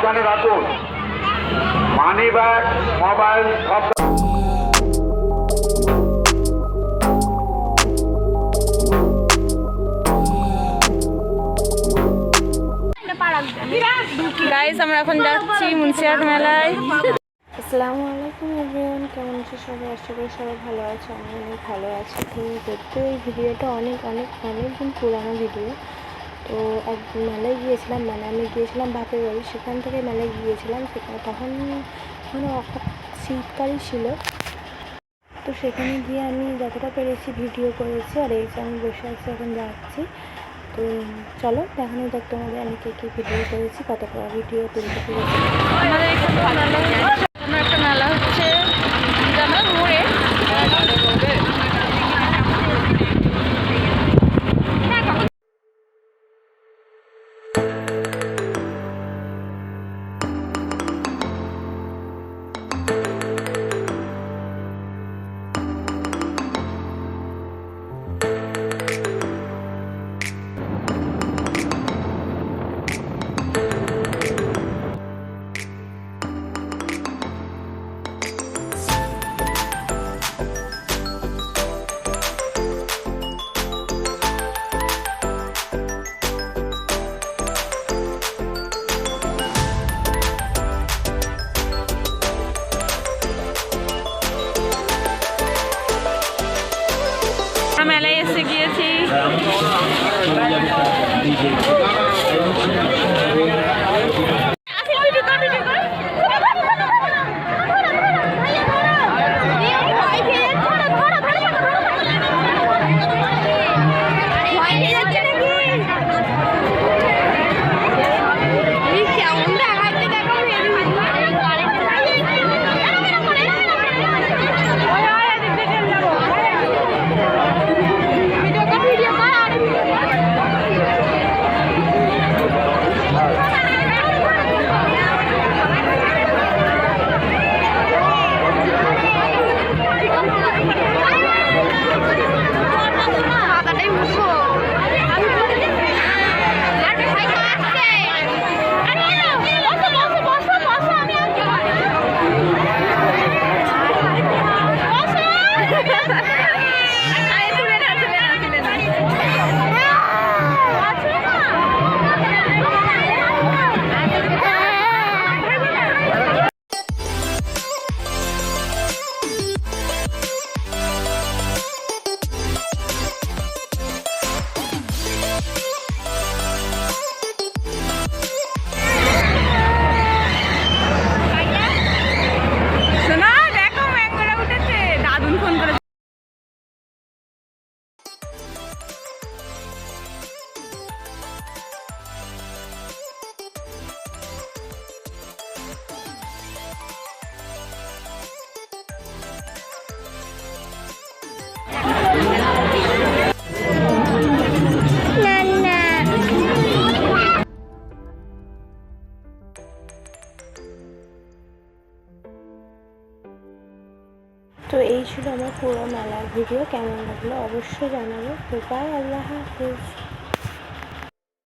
সাবধানে রাখুন। Money bag, mobile সব গাইস আমরা এখন যাচ্ছি মুন্সিয়াট মেলায়। আসসালামু আলাইকুম এভরিওয়ান, কেমন আছে সবাই? আশা করি সবাই ভালো আছে, আমি অনেক ভালো আছি। তো দেখতে এই ভিডিওটা অনেক দিন পুরানো ভিডিও। তো এক মেলায় গিয়েছিলাম, মানে আমি গিয়েছিলাম বাপের বাড়ি, সেখান থেকে মেলায় গিয়েছিলাম। সেখানে তখন মানে শীতকালই ছিল। তো সেখানে গিয়ে আমি যতটা পেরেছি ভিডিও করেছি, আর এই যে আমি বসে আছি, এখন যাচ্ছি। তো চলো দেখানো যাক তোমাদের আমি কে ভিডিও করেছি, কতটা ভিডিও তুলতে পেরেছি। আমাদের এখানে একটা মেলা হচ্ছে জানার মোড়ে। মেলায় এসে গিয়েছি। তো এই ছিল আমার পুরো মেলার ভিডিও। কেমন লাগলো অবশ্যই জানাবো। তো বাই, আল্লাহ হাফিজ।